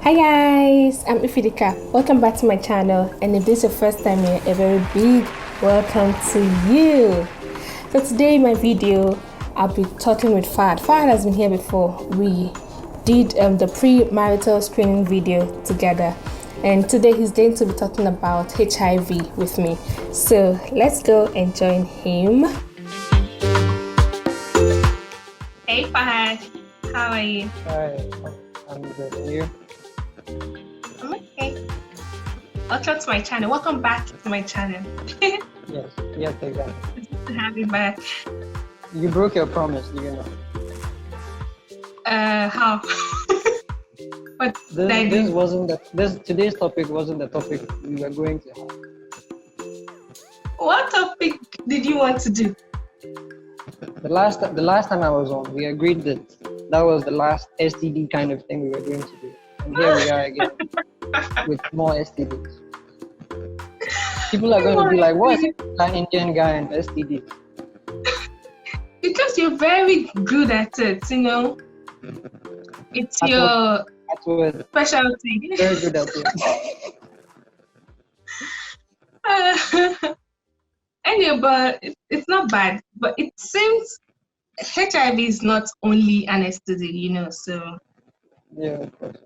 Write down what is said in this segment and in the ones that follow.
Hi guys, I'm IfyDika. Welcome back to my channel, and if this is your first time here, a very big welcome to you. So today in my video, I'll be talking with Fahad. Fahad has been here before. We did the pre-marital screening video together, and today he's going to be talking about HIV with me. So let's go and join him. Hey Fahad, how are you? Hi, I'm good. And you? I'm okay. Welcome to my channel. Welcome back to my channel. Yes, exactly. It's good to have you back. You broke your promise, do you know? How? What did I do? Today's topic wasn't the topic we were going to have. What topic did you want to do? The last time I was on, we agreed that was the last STD kind of thing we were going to do. And here we are again with more STDs. People are going to be like, what's that Indian guy and STD? Because you're very good at it, you know. It's your specialty. Very good at it. Anyway, but it's not bad. But it seems HIV is not only an STD, you know, so. Yeah, of course.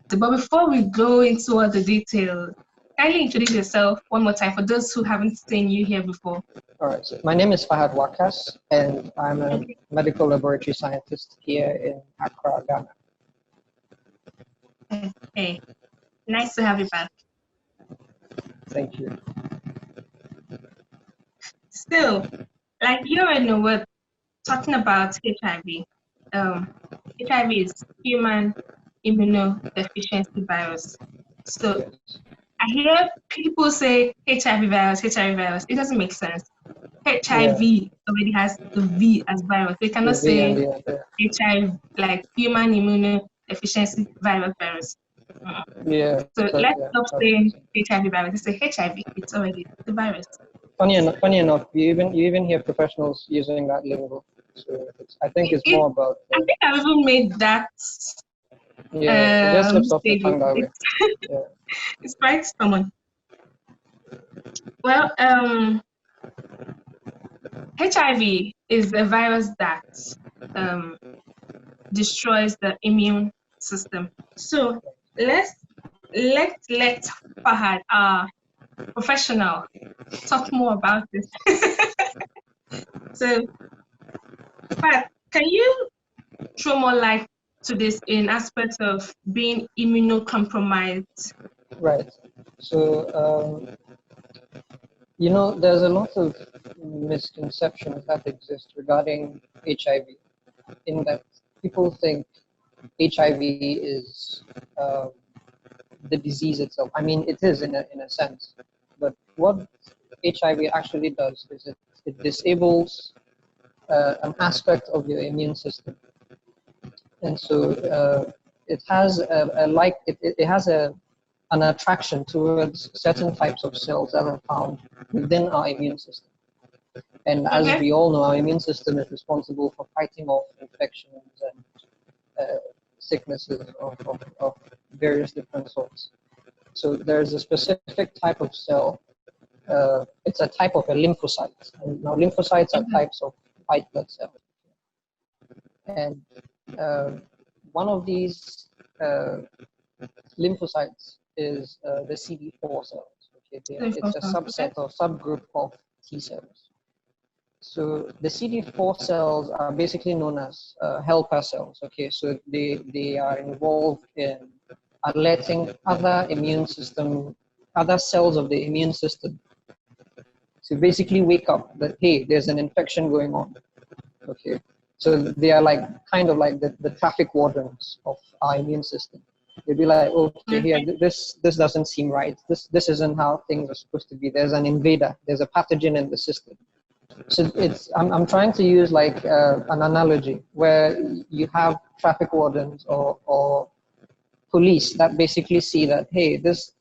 But before we go into all the details, kindly introduce yourself one more time for those who haven't seen you here before. All right, so my name is Fahad Waqas, and I'm a medical laboratory scientist here in Accra, Ghana. Hey, nice to have you back. Thank you. So, like you already know, we're talking about HIV. HIV is human immunodeficiency virus. So, I hear people say HIV virus. It doesn't make sense. HIV already has the V as virus. They cannot say HIV like human immunodeficiency virus. Yeah. So let's stop saying HIV virus. They say HIV. It's already the virus. Funny enough, you even hear professionals using that lingo. So I think it's more about. I think I've even made that. Yeah, it just slips off the tongue that way. Yeah. It's quite common. Well, HIV is a virus that destroys the immune system. So let Fahad, our professional, talk more about this. So, Fahad, can you throw more light to this in aspects of being immunocompromised? Right. So, you know, there's a lot of misconceptions that exist regarding HIV, in that people think HIV is the disease itself. I mean, it is in a sense, but what HIV actually does is it disables an aspect of your immune system, and so it has an attraction towards certain types of cells that are found within our immune system. And as we all know, our immune system is responsible for fighting off infections and sicknesses of various different sorts. So there's a specific type of cell. It's a type of a lymphocyte. And now lymphocytes are types of white blood cells. And one of these lymphocytes is the CD4 cells. Okay, it's a subset or subgroup of T cells. So the CD4 cells are basically known as helper cells. Okay, so they are involved in alerting other cells of the immune system to basically wake up that, hey, there's an infection going on. Okay, so they are kind of like the traffic wardens of our immune system. They'll be like, okay, here, this doesn't seem right. This isn't how things are supposed to be. There's an invader. There's a pathogen in the system. So I'm trying to use like an analogy where you have traffic wardens or police that basically see that, hey, there's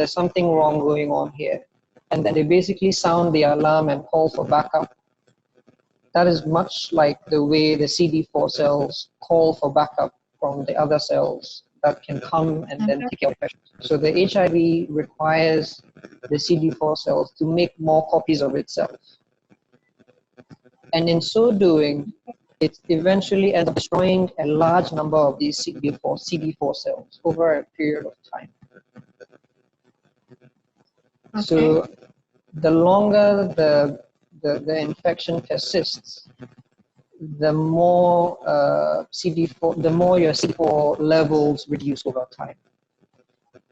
something wrong going on here, and then they basically sound the alarm and call for backup. That is much like the way the CD4 cells call for backup from the other cells that can come and then Okay. take care of infection. So the HIV requires the CD4 cells to make more copies of itself. And in so doing, it eventually ends up destroying a large number of these CD4 cells over a period of time. Okay. So the longer the infection persists, the more the more your CD4 levels reduce over time.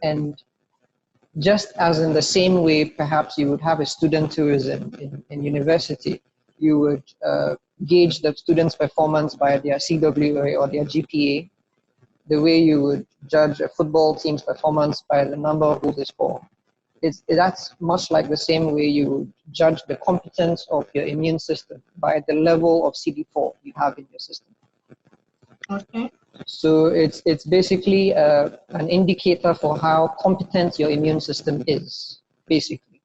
And just as in the same way, perhaps you would have a student who is in university, you would gauge the student's performance by their CWA or their GPA, the way you would judge a football team's performance by the number of goals they score. That's much like the same way you would judge the competence of your immune system by the level of CD4 you have in your system. Okay. So it's basically an indicator for how competent your immune system is, basically.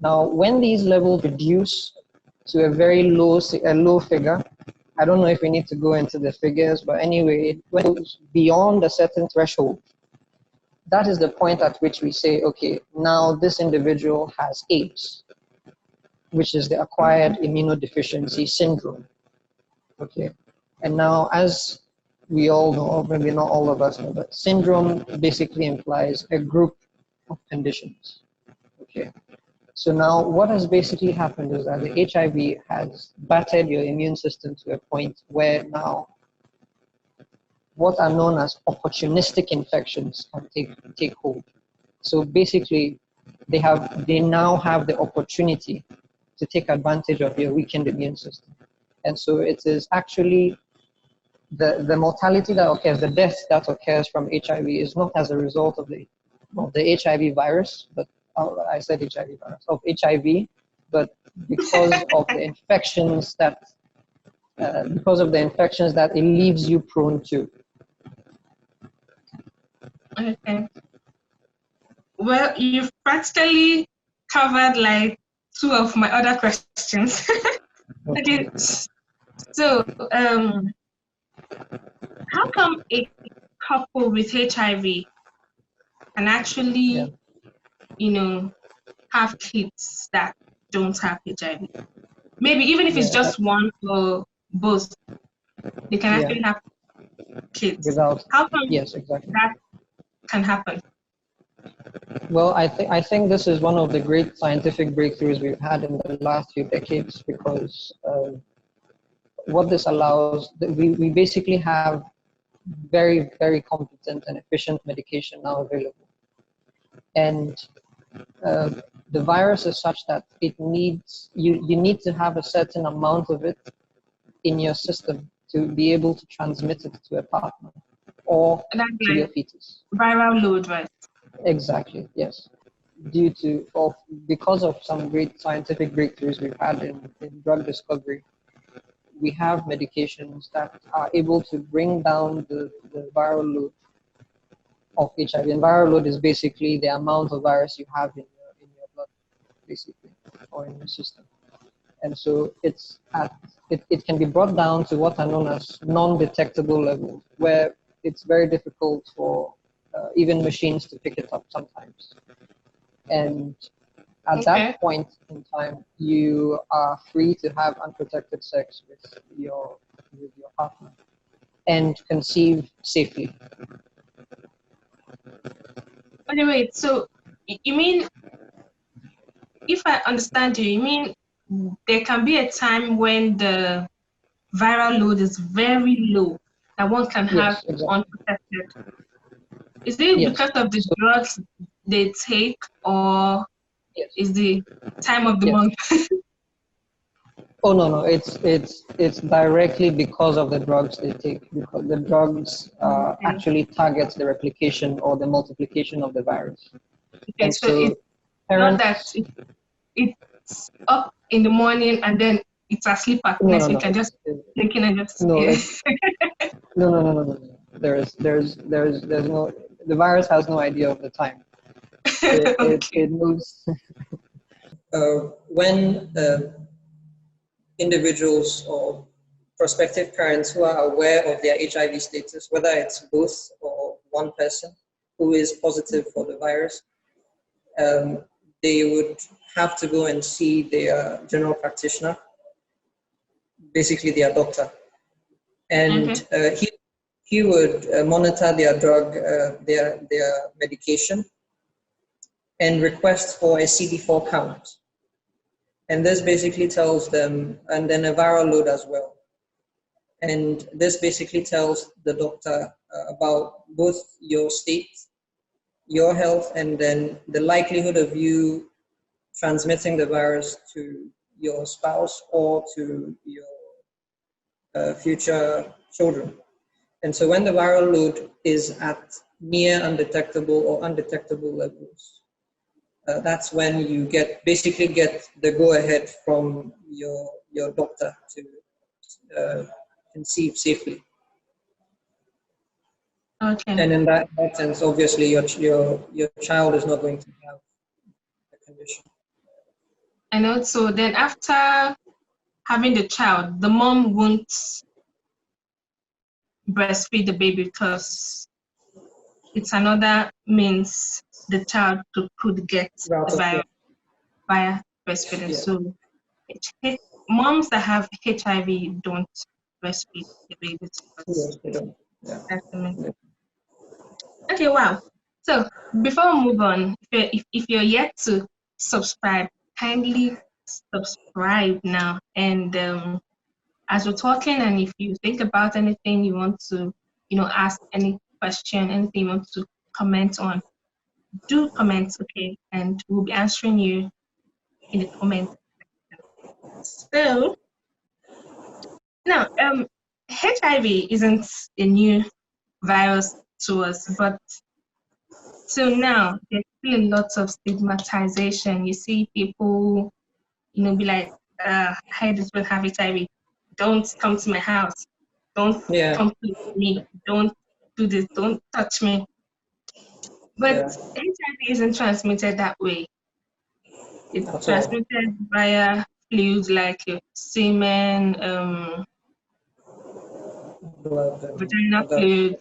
Now, when these levels reduce to a very low figure, I don't know if we need to go into the figures, but anyway, it goes beyond a certain threshold. That is the point at which we say, okay, now this individual has AIDS, which is the acquired immunodeficiency syndrome. Okay, and now as we all know, or maybe not all of us know, but syndrome basically implies a group of conditions. Okay, so now what has basically happened is that the HIV has battered your immune system to a point where now what are known as opportunistic infections can take hold. So basically, they now have the opportunity to take advantage of your weakened immune system. And so it is actually the mortality that occurs, the death that occurs from HIV is not as a result of the HIV virus, but I said HIV virus, of HIV, but because of the infections that it leaves you prone to. Okay. Well, you've practically covered like two of my other questions. Okay. So, how come a couple with HIV can actually, have kids that don't have HIV? Maybe even if it's just one or both, they can actually have kids. Without, How come yes, exactly. that can happen? Well, I think this is one of the great scientific breakthroughs we've had in the last few decades, because what this allows, we basically have very, very competent and efficient medication now available. And the virus is such that it needs, you need to have a certain amount of it in your system to be able to transmit it to a partner or to your fetus. Viral load, right? Exactly, yes. Because of some great scientific breakthroughs we've had in drug discovery, we have medications that are able to bring down the viral load of HIV. And viral load is basically the amount of virus you have in your blood, basically, or in your system. And so it can be brought down to what are known as non-detectable levels, where it's very difficult for even machines to pick it up sometimes. And at that point in time, you are free to have unprotected sex with your partner and conceive safely. Okay, wait. So you mean, if I understand you mean there can be a time when the viral load is very low that one can have unprotected. Is it because of the drugs they take, or is the time of the month? Oh no, it's directly because of the drugs they take, because the drugs actually targets the replication or the multiplication of the virus. Okay, and so it's not that it's up in the morning and then it's asleep at night. So you can just take in and just no. There's no, the virus has no idea of the time. It moves. When individuals or prospective parents who are aware of their HIV status, whether it's both or one person who is positive for the virus, they would have to go and see their general practitioner, basically their doctor, and he would monitor their drug, their medication, and request for a CD4 count. And this basically tells them, and then a viral load as well. And this basically tells the doctor about both your state, your health, and then the likelihood of you transmitting the virus to your spouse or to your future children. And so when the viral load is at near undetectable or undetectable levels, that's when you basically get the go-ahead from your doctor to conceive safely. Okay. And in that sense, obviously, your child is not going to have the condition. And also, then after having the child, the mom won't breastfeed the baby because it's another means the child could get the virus via breastfeeding. Yeah. So moms that have HIV don't breastfeed the babies. Yes, they don't. Yeah. That's amazing. Okay, wow. So before we move on, if you're yet to subscribe, kindly subscribe now. And as we're talking, and if you think about anything you want to, ask any question, anything you want to comment on, do comment, okay? And we'll be answering you in the comments. So now, HIV isn't a new virus to us, but till now, there's still a lot of stigmatization. You see people, be like, I just will have HIV. Don't come to my house. Don't come to me. Don't do this. Don't touch me. But HIV isn't transmitted that way. It's transmitted via fluids like semen, vagina fluid.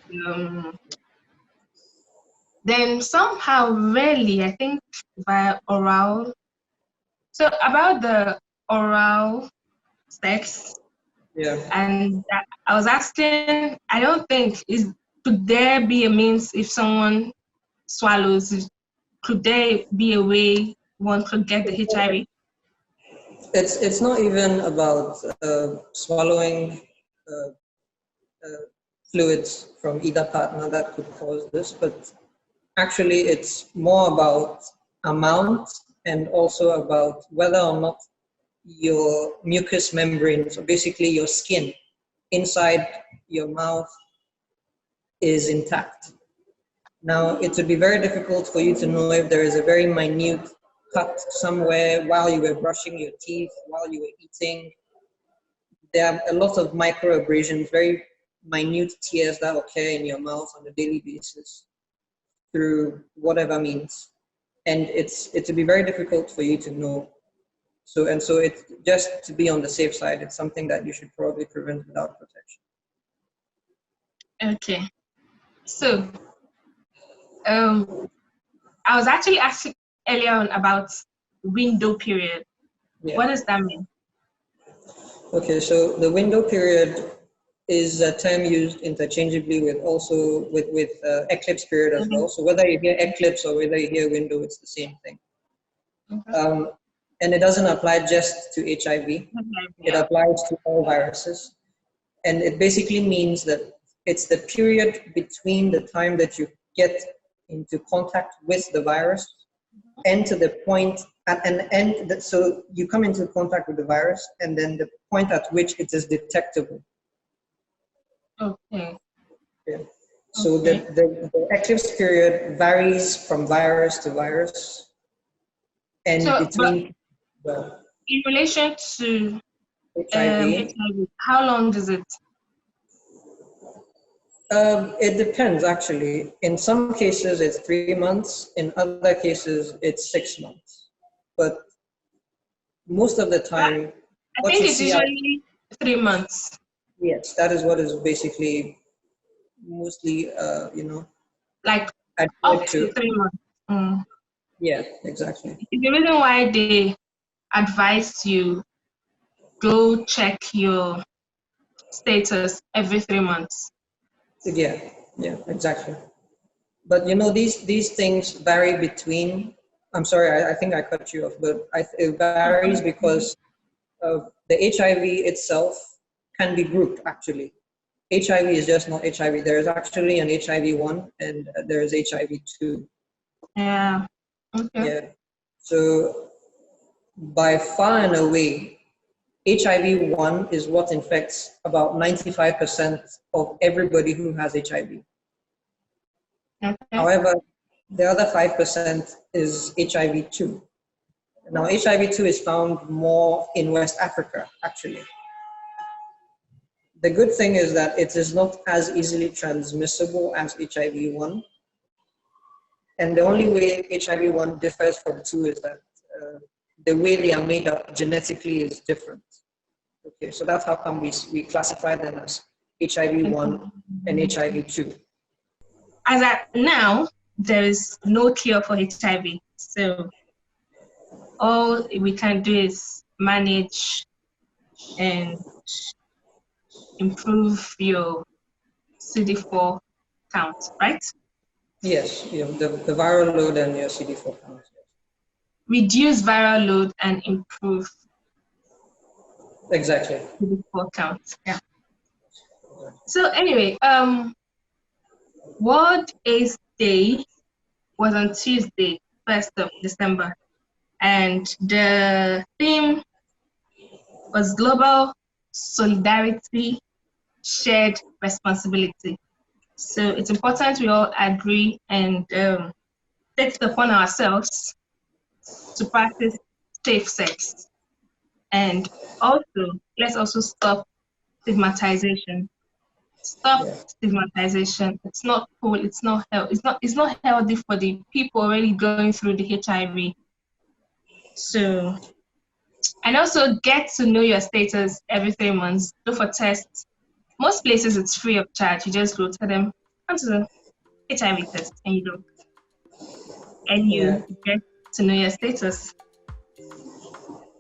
Then somehow, rarely, I think, via oral. So about the oral sex, and I was asking, I don't think, could there be a means if someone swallows, could there be a way one could get the HIV? It's not even about swallowing fluids from either partner that could cause this, but actually it's more about amount and also about whether or not your mucous membrane, so basically your skin inside your mouth, is intact. Now, it would be very difficult for you to know if there is a very minute cut somewhere while you were brushing your teeth, while you were eating. There are a lot of micro abrasions, very minute tears that occur in your mouth on a daily basis through whatever means. And it would be very difficult for you to know. So it's just to be on the safe side. It's something that you should probably prevent without protection. Okay. So, I was actually asking earlier on about window period. Yeah. What does that mean? Okay, so the window period is a term used interchangeably with eclipse period as well. So whether you hear eclipse or whether you hear window, it's the same thing. And it doesn't apply just to HIV. It applies to all viruses. And it basically means that it's the period between the time that you get into contact with the virus and to the point at an end. So you come into contact with the virus and then the point at which it is detectable. Okay. Yeah. So the eclipse period varies from virus to virus. And in relation to HIV, how long is it? It depends, actually. In some cases, it's 3 months. In other cases, it's 6 months. But most of the time, I think it's usually 3 months. Yes, that is what is basically mostly, like adhere up to to. 3 months. Mm. Yeah, exactly. It's the reason why they advise you go check your status every 3 months. Yeah, yeah, exactly. But these things vary between. I'm sorry, I think I cut you off, but it varies because the HIV itself can be grouped actually. HIV is just not HIV. There is actually an HIV-1 and there is HIV-2. Yeah. Okay. Yeah. So by far and away, HIV-1 is what infects about 95% of everybody who has HIV. Okay. However, the other 5% is HIV-2. Now, HIV-2 is found more in West Africa, actually. The good thing is that it is not as easily transmissible as HIV-1. And the only way HIV-1 differs from 2 is that the way they are made up genetically is different. Okay, so that's how come we classify them as HIV-1 and HIV-2. As at now, there is no cure for HIV. So all we can do is manage and improve your CD4 count, right? Yes, the viral load and your CD4 count. Reduce viral load and improve Exactly. CD4 count. Yeah. So anyway, World AIDS Day was on Tuesday, 1st of December, and the theme was Global Solidarity, Shared Responsibility. So it's important we all agree and take it upon ourselves to practice safe sex. And also, let's also stop stigmatization. Stop Yeah. stigmatization. It's not cool. It's not it's not healthy for the people already going through the HIV. So, and also get to know your status every 3 months. Do for tests. Most places it's free of charge. You just go to them, come to the HIV test, and you do, and Yeah. you get to know your status.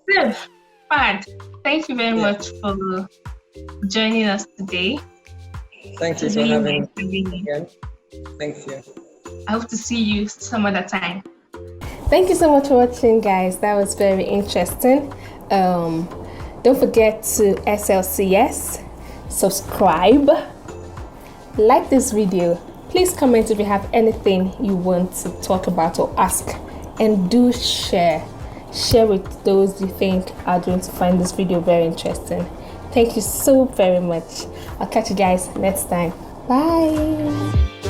So, Fahad, thank you very Yeah. much for joining us today. Thank It you was for really having nice me having you. again. Thank you. I hope to see you some other time. Thank you so much for watching, guys. That was very interesting. Don't forget to SLCS, subscribe, like this video. Please comment if you have anything you want to talk about or ask, and do share with those you think are going to find this video very interesting. Thank you so very much. I'll catch you guys next time. Bye.